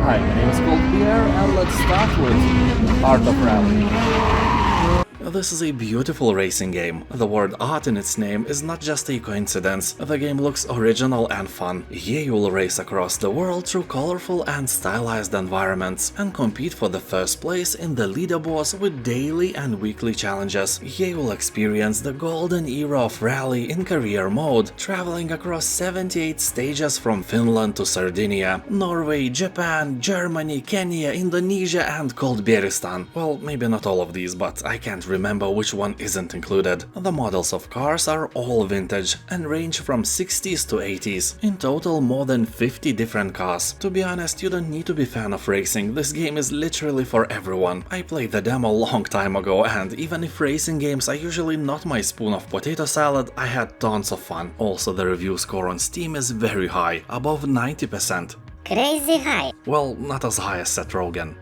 Hi, my name is Beer, and let's start with Art of Rally. This is a beautiful racing game. The word art in its name is not just a coincidence. The game looks original and fun. Here you will race across the world through colorful and stylized environments and compete for the first place in the leaderboards with daily and weekly challenges. Here you will experience the golden era of rally in career mode, traveling across 78 stages from Finland to Sardinia, Norway, Japan, Germany, Kenya, Indonesia and Kolberistan. Well, maybe not all of these, but I can't remember which one isn't included. The models of cars are all vintage and range from 60s to 80s. In total, more than 50 different cars. To be honest, you don't need to be a fan of racing, this game is literally for everyone. I played the demo a long time ago, and even if racing games are usually not my spoon of potato salad, I had tons of fun. Also, the review score on Steam is very high, above 90%. Crazy high. Well, not as high as Seth Rogen.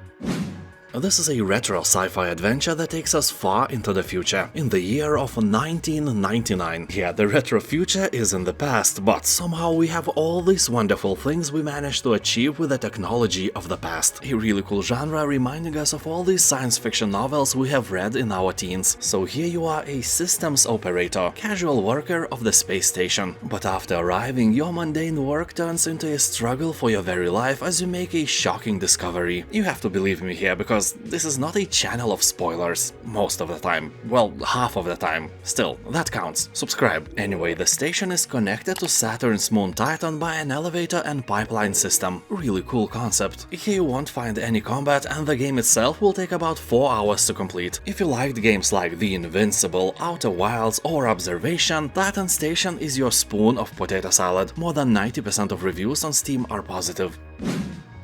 This is a retro sci-fi adventure that takes us far into the future, in the year of 1999. Yeah, the retro future is in the past, but somehow we have all these wonderful things we managed to achieve with the technology of the past. A really cool genre reminding us of all these science fiction novels we have read in our teens. So here you are, a systems operator, casual worker of the space station. But after arriving, your mundane work turns into a struggle for your very life as you make a shocking discovery. You have to believe me here, because this is not a channel of spoilers. Most of the time. Well, half of the time. Still, that counts. Subscribe. Anyway, the station is connected to Saturn's moon Titan by an elevator and pipeline system. Really cool concept. Here you won't find any combat, and the game itself will take about 4 hours to complete. If you liked games like The Invincible, Outer Wilds or Observation, Titan Station is your spoon of potato salad. More than 90% of reviews on Steam are positive.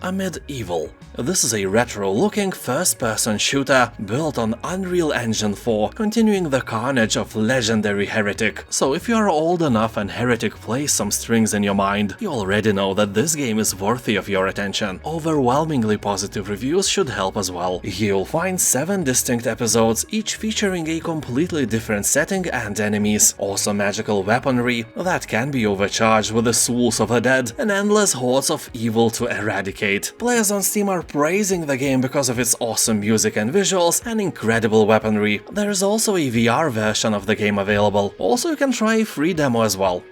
Amid Evil. This is a retro-looking first-person shooter built on Unreal Engine 4, continuing the carnage of legendary Heretic. So if you are old enough and Heretic plays some strings in your mind, you already know that this game is worthy of your attention. Overwhelmingly positive reviews should help as well. Here you'll find 7 distinct episodes, each featuring a completely different setting and enemies, also magical weaponry that can be overcharged with the souls of the dead, and endless hordes of evil to eradicate. Players on Steam are praising the game because of its awesome music and visuals and incredible weaponry. There is also a VR version of the game available. Also, you can try a free demo as well.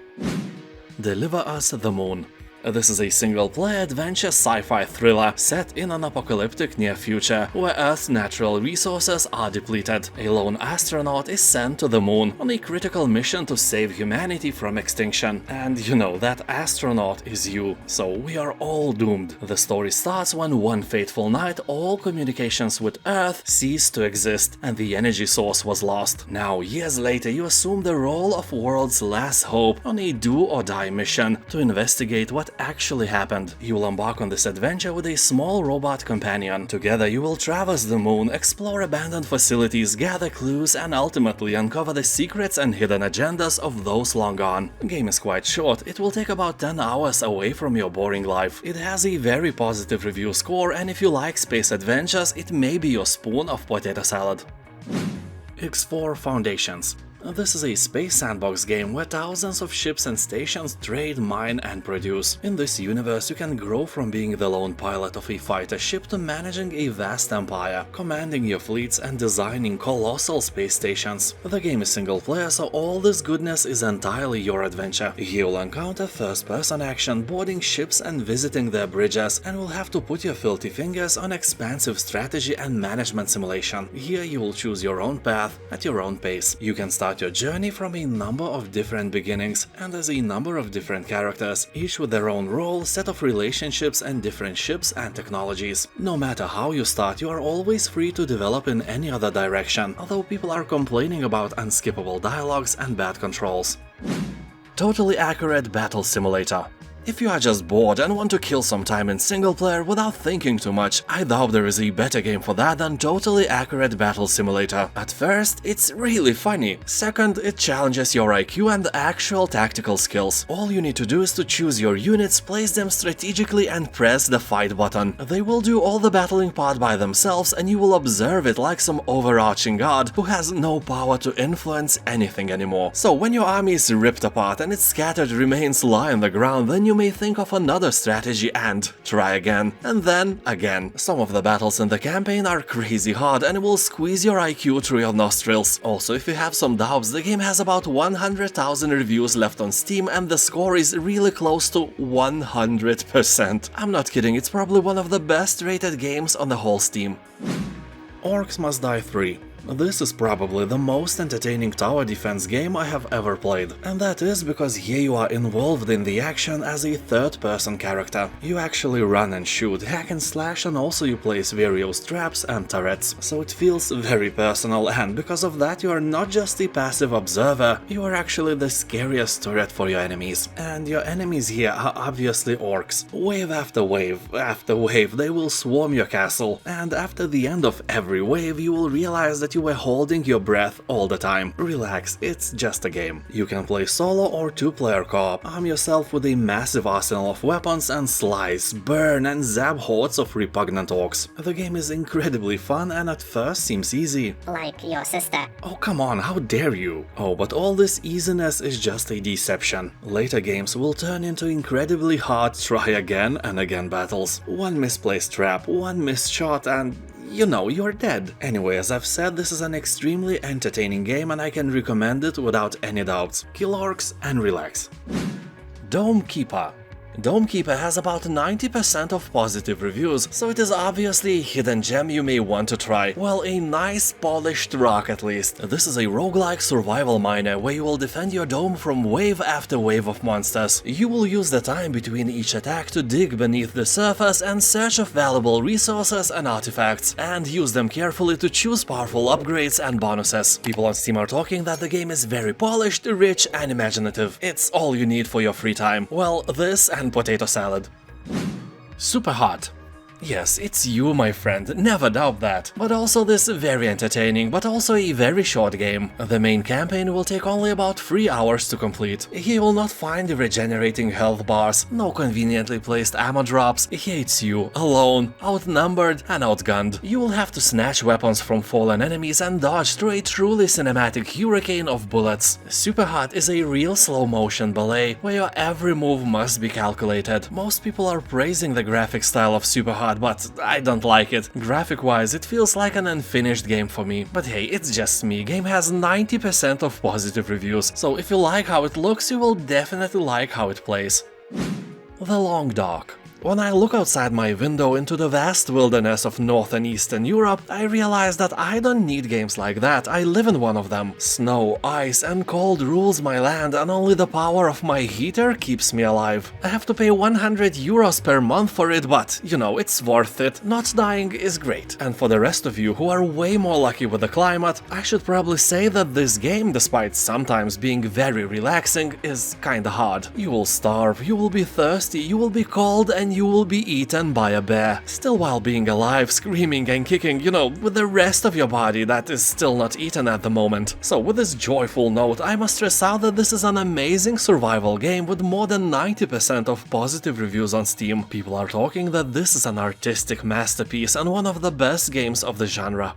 Deliver Us the Moon. This is a single-player adventure sci-fi thriller set in an apocalyptic near future where Earth's natural resources are depleted. A lone astronaut is sent to the moon on a critical mission to save humanity from extinction. And you know, that astronaut is you, so we are all doomed. The story starts when one fateful night all communications with Earth ceased to exist and the energy source was lost. Now, years later, you assume the role of world's last hope on a do-or-die mission to investigate what actually happened. You will embark on this adventure with a small robot companion. Together you will traverse the moon, explore abandoned facilities, gather clues and ultimately uncover the secrets and hidden agendas of those long gone. The game is quite short, it will take about 10 hours away from your boring life. It has a very positive review score, and if you like space adventures, it may be your spoon of potato salad. X4 Foundations. This is a space sandbox game where thousands of ships and stations trade, mine and produce. In this universe you can grow from being the lone pilot of a fighter ship to managing a vast empire, commanding your fleets and designing colossal space stations. The game is single player, so all this goodness is entirely your adventure. You'll encounter first-person action, boarding ships and visiting their bridges, and will have to put your filthy fingers on expansive strategy and management simulation. Here you will choose your own path at your own pace. You can start your journey from a number of different beginnings and as a number of different characters, each with their own role, set of relationships and different ships and technologies. No matter how you start, you are always free to develop in any other direction, although people are complaining about unskippable dialogues and bad controls. Totally accurate battle simulator. If you are just bored and want to kill some time in single player without thinking too much, I doubt there is a better game for that than Totally Accurate Battle Simulator. At first, it's really funny. Second, it challenges your IQ and actual tactical skills. All you need to do is to choose your units, place them strategically and press the fight button. They will do all the battling part by themselves and you will observe it like some overarching god who has no power to influence anything anymore. So when your army is ripped apart and its scattered remains lie on the ground, then you may think of another strategy and try again, and then again. Some of the battles in the campaign are crazy hard and will squeeze your IQ through your nostrils. Also, if you have some doubts, the game has about 100,000 reviews left on Steam and the score is really close to 100%. I'm not kidding, it's probably one of the best rated games on the whole Steam. Orcs Must Die 3. This is probably the most entertaining tower defense game I have ever played, and that is because here you are involved in the action as a third-person character. You actually run and shoot, hack and slash, and also you place various traps and turrets, so it feels very personal, and because of that you are not just a passive observer, you are actually the scariest turret for your enemies. And your enemies here are obviously orcs. Wave after wave after wave they will swarm your castle, and after the end of every wave you will realize that you were holding your breath all the time. Relax, it's just a game. You can play solo or two-player co-op, arm yourself with a massive arsenal of weapons and slice, burn and zap hordes of repugnant orcs. The game is incredibly fun and at first seems easy. Like your sister. Oh come on, how dare you! Oh, but all this easiness is just a deception. Later games will turn into incredibly hard try again and again battles. One misplaced trap, one missed shot and you know, you're dead. Anyway, as I've said, this is an extremely entertaining game and I can recommend it without any doubts. Kill orcs and relax. Dome Keeper. Dome Keeper has about 90% of positive reviews, so it is obviously a hidden gem you may want to try. Well, a nice polished rock at least. This is a roguelike survival miner where you will defend your dome from wave after wave of monsters. You will use the time between each attack to dig beneath the surface and search of valuable resources and artifacts, and use them carefully to choose powerful upgrades and bonuses. People on Steam are talking that the game is very polished, rich and imaginative. It's all you need for your free time. Well, this and potato salad. SUPERHOT. Yes, it's you, my friend, never doubt that. But also this very entertaining, but also a very short game. The main campaign will take only about 3 hours to complete. Here you will not find regenerating health bars, no conveniently placed ammo drops. Here it's you, alone, outnumbered and outgunned. You will have to snatch weapons from fallen enemies and dodge through a truly cinematic hurricane of bullets. SUPERHOT is a real slow-motion ballet, where your every move must be calculated. Most people are praising the graphic style of SUPERHOT, but I don't like it. Graphic-wise, it feels like an unfinished game for me. But hey, it's just me. Game has 90% of positive reviews, so if you like how it looks, you will definitely like how it plays. The Long Dock. When I look outside my window into the vast wilderness of North and Eastern Europe, I realize that I don't need games like that, I live in one of them. Snow, ice and cold rules my land and only the power of my heater keeps me alive. I have to pay 100 euros per month for it, but, you know, it's worth it. Not dying is great. And for the rest of you who are way more lucky with the climate, I should probably say that this game, despite sometimes being very relaxing, is kinda hard. You will starve, you will be thirsty, you will be cold and you will be eaten by a bear, still while being alive, screaming and kicking, you know, with the rest of your body that is still not eaten at the moment. So with this joyful note, I must stress out that this is an amazing survival game with more than 90% of positive reviews on Steam. People are talking that this is an artistic masterpiece and one of the best games of the genre.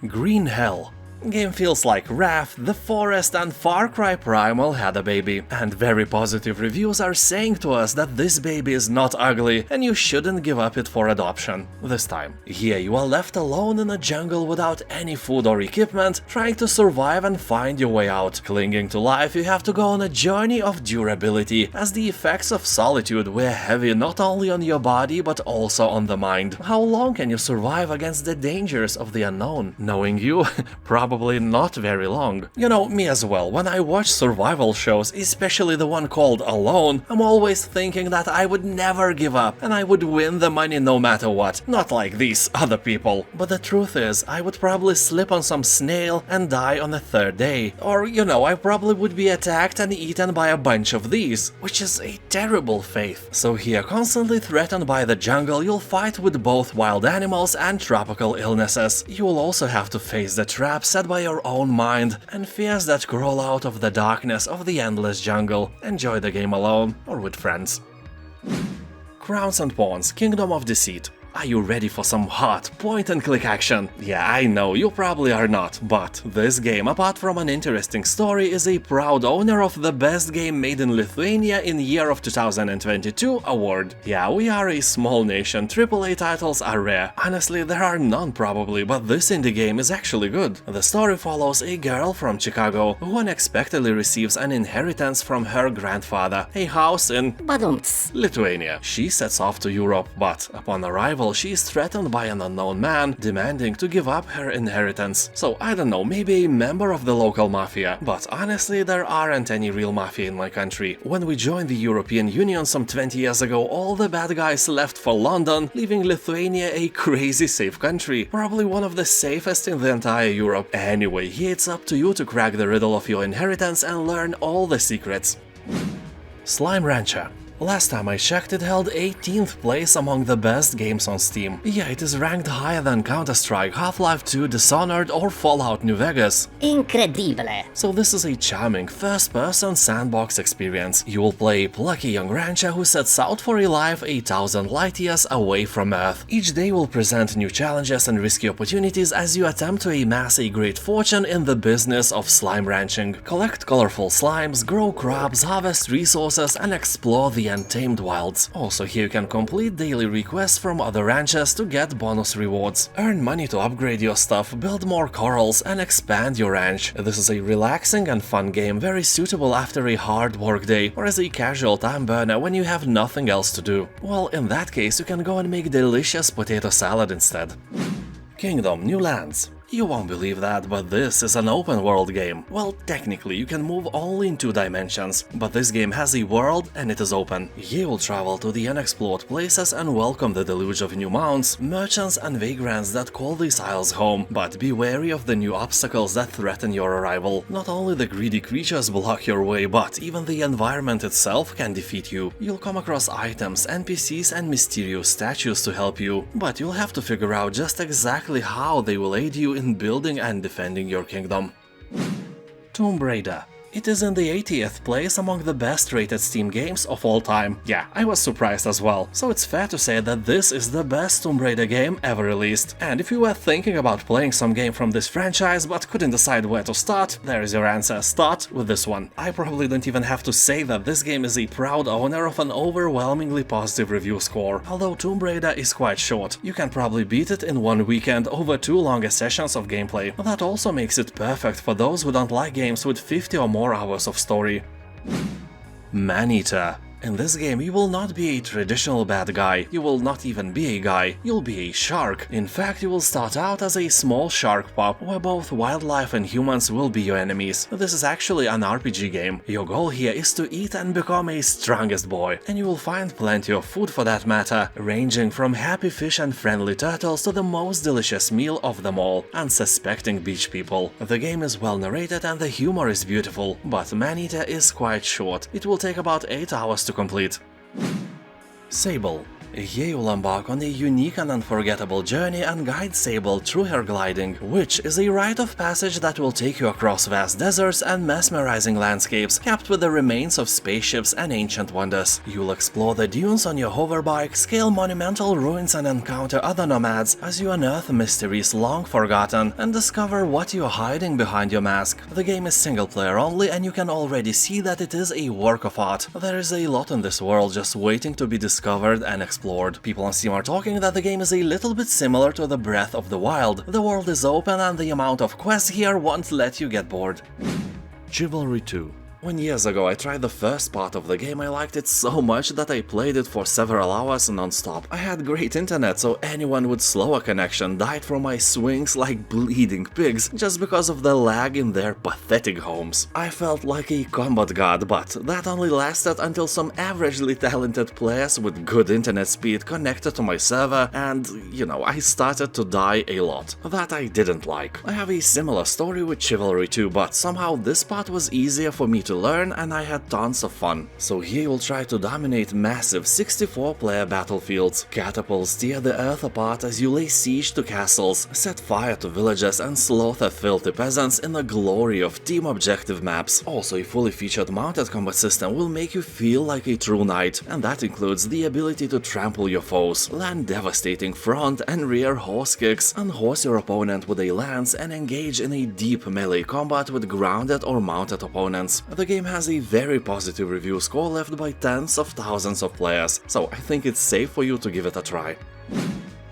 Green Hell. Game feels like Wrath, The Forest and Far Cry Primal had a baby, and very positive reviews are saying to us that this baby is not ugly and you shouldn't give up it for adoption. This time. Here you are left alone in a jungle without any food or equipment, trying to survive and find your way out. Clinging to life, you have to go on a journey of durability, as the effects of solitude weigh heavy not only on your body but also on the mind. How long can you survive against the dangers of the unknown? Knowing you, probably not very long. You know, me as well, when I watch survival shows, especially the one called Alone, I'm always thinking that I would never give up and I would win the money no matter what, not like these other people. But the truth is, I would probably slip on some snail and die on the third day. Or, you know, I probably would be attacked and eaten by a bunch of these, which is a terrible fate. So here, constantly threatened by the jungle, you'll fight with both wild animals and tropical illnesses. You will also have to face the traps set by your own mind and fears that crawl out of the darkness of the endless jungle. Enjoy the game alone or with friends. Crowns and Pawns, Kingdom of Deceit. Are you ready for some hot point-and-click action? Yeah, I know, you probably are not, but this game, apart from an interesting story, is a proud owner of the Best Game Made in Lithuania in Year of 2022 award. Yeah, we are a small nation, AAA titles are rare. Honestly, there are none probably, but this indie game is actually good. The story follows a girl from Chicago who unexpectedly receives an inheritance from her grandfather, a house in Lithuania. She sets off to Europe, but upon arrival she is threatened by an unknown man demanding to give up her inheritance. So I don't know, maybe a member of the local mafia, but honestly there aren't any real mafia in my country. When we joined the European Union some 20 years ago, all the bad guys left for London, leaving Lithuania a crazy safe country, probably one of the safest in the entire Europe. Anyway, it's up to you to crack the riddle of your inheritance and learn all the secrets. Slime Rancher. Last time I checked, it held 18th place among the best games on Steam. Yeah, it is ranked higher than Counter-Strike, Half-Life 2, Dishonored or Fallout New Vegas. Incredibile! So this is a charming first-person sandbox experience. You will play a plucky young rancher who sets out for a life 8,000 light-years away from Earth. Each day will present new challenges and risky opportunities as you attempt to amass a great fortune in the business of slime ranching. Collect colorful slimes, grow crops, harvest resources and explore the untamed wilds. Also here you can complete daily requests from other ranchers to get bonus rewards. Earn money to upgrade your stuff, build more corals and expand your ranch. This is a relaxing and fun game, very suitable after a hard work day or as a casual time burner when you have nothing else to do. Well, in that case you can go and make delicious potato salad instead. Kingdom New Lands. You won't believe that, but this is an open world game. Well, technically you can move only in 2 dimensions, but this game has a world and it is open. You will travel to the unexplored places and welcome the deluge of new mounts, merchants and vagrants that call these isles home, but be wary of the new obstacles that threaten your arrival. Not only the greedy creatures block your way, but even the environment itself can defeat you. You'll come across items, NPCs and mysterious statues to help you, but you'll have to figure out just exactly how they will aid you in building and defending your kingdom. Tomb Raider. It is in the 80th place among the best rated Steam games of all time. Yeah, I was surprised as well, so it's fair to say that this is the best Tomb Raider game ever released. And if you were thinking about playing some game from this franchise but couldn't decide where to start, there is your answer, start with this one. I probably don't even have to say that this game is a proud owner of an overwhelmingly positive review score. Although Tomb Raider is quite short, you can probably beat it in one weekend over 2 longer sessions of gameplay. That also makes it perfect for those who don't like games with 50 or more hours of story. Maneater. In this game, you will not be a traditional bad guy, you will not even be a guy, you'll be a shark. In fact, you will start out as a small shark pup, where both wildlife and humans will be your enemies. This is actually an RPG game. Your goal here is to eat and become a strongest boy, and you will find plenty of food for that matter, ranging from happy fish and friendly turtles to the most delicious meal of them all, unsuspecting beach people. The game is well narrated and the humor is beautiful, but Maneater is quite short. It will take about 8 hours to complete. Sable. Here you'll embark on a unique and unforgettable journey and guide Sable through her gliding, which is a rite of passage that will take you across vast deserts and mesmerizing landscapes capped with the remains of spaceships and ancient wonders. You'll explore the dunes on your hoverbike, scale monumental ruins and encounter other nomads as you unearth mysteries long forgotten and discover what you're hiding behind your mask. The game is single player only and you can already see that it is a work of art. There is a lot in this world just waiting to be discovered and explored. People on Steam are talking that the game is a little bit similar to the Breath of the Wild. The world is open and the amount of quests here won't let you get bored. Chivalry 2. When years ago I tried the first part of the game, I liked it so much that I played it for several hours non-stop. I had great internet, so anyone with slower connection died from my swings like bleeding pigs just because of the lag in their pathetic homes. I felt like a combat god, but that only lasted until some averagely talented players with good internet speed connected to my server and, I started to die a lot. That I didn't like. I have a similar story with Chivalry 2, but somehow this part was easier for me to to learn, and I had tons of fun. So here you'll try to dominate massive 64-player battlefields. Catapults tear the earth apart as you lay siege to castles, set fire to villages, and slaughter filthy peasants in the glory of team objective maps. Also, a fully featured mounted combat system will make you feel like a true knight, and that includes the ability to trample your foes, land devastating front and rear horse kicks, unhorse your opponent with a lance, and engage in a deep melee combat with grounded or mounted opponents. The game has a very positive review score left by tens of thousands of players, so I think it's safe for you to give it a try.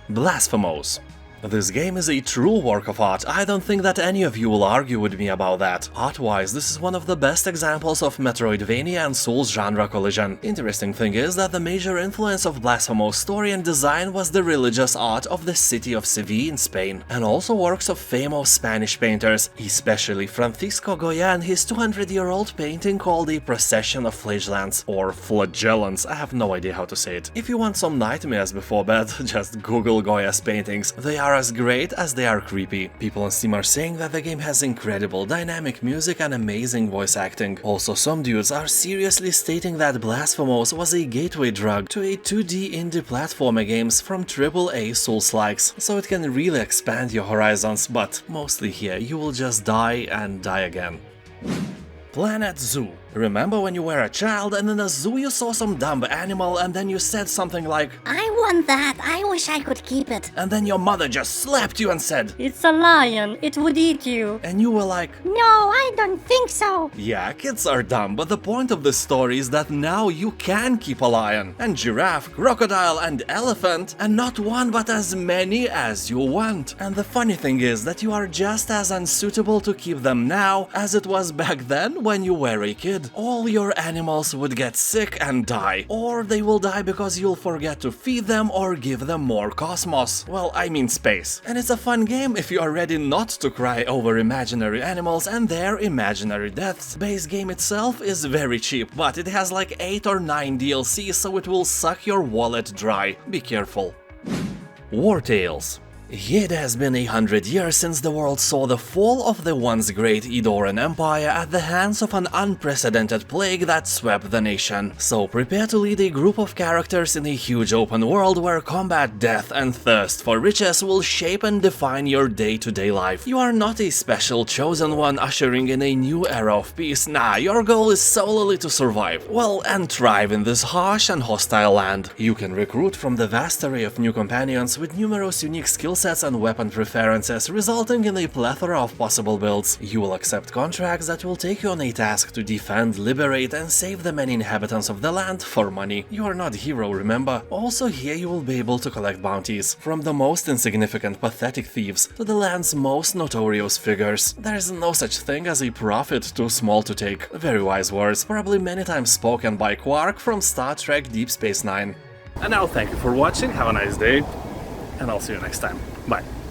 Blasphemous. This game is a true work of art. I don't think that any of you will argue with me about that. Art-wise, this is one of the best examples of Metroidvania and Souls genre collision. Interesting thing is that the major influence of Blasphemous' story and design was the religious art of the city of Seville in Spain, and also works of famous Spanish painters, especially Francisco Goya and his 200-year-old painting called A Procession of Flagellants, or Flagellants, I have no idea how to say it. If you want some nightmares before bed, just Google Goya's paintings. They are as great as they are creepy. People on Steam are saying that the game has incredible dynamic music and amazing voice acting. Also, some dudes are seriously stating that Blasphemous was a gateway drug to a 2D indie platformer games from AAA Souls-likes, so it can really expand your horizons, but mostly here you will just die and die again. Planet Zoo. Remember when you were a child and in a zoo you saw some dumb animal and then you said something like, I want that, I wish I could keep it. and then your mother just slapped you and said, It's a lion, it would eat you. and you were like, No, I don't think so. yeah, kids are dumb, but the point of the story is that now you can keep a lion, and giraffe, crocodile, and elephant, and not one but as many as you want. And the funny thing is that you are just as unsuitable to keep them now as it was back then when you were a kid. All your animals would get sick and die, or they will die because you'll forget to feed them or give them more cosmos. Well, I mean space. And it's a fun game if you are ready not to cry over imaginary animals and their imaginary deaths. Base game itself is very cheap, but it has like 8 or 9 DLCs, so it will suck your wallet dry. Be careful. Wartales. It has been 100 years since the world saw the fall of the once great Edoran Empire at the hands of an unprecedented plague that swept the nation. So prepare to lead a group of characters in a huge open world where combat, death, and thirst for riches will shape and define your day-to-day life. You are not a special chosen one ushering in a new era of peace. Nah, your goal is solely to survive. Well, and thrive in this harsh and hostile land. You can recruit from the vast array of new companions with numerous unique skill sets and weapon preferences, resulting in a plethora of possible builds. You will accept contracts that will take you on a task to defend, liberate, and save the many inhabitants of the land for money. You are not a hero, remember? Also here you will be able to collect bounties, from the most insignificant pathetic thieves to the land's most notorious figures. There is no such thing as a profit too small to take. Very wise words, probably many times spoken by Quark from Star Trek Deep Space Nine. And now thank you for watching, have a nice day, and I'll see you next time. Bye.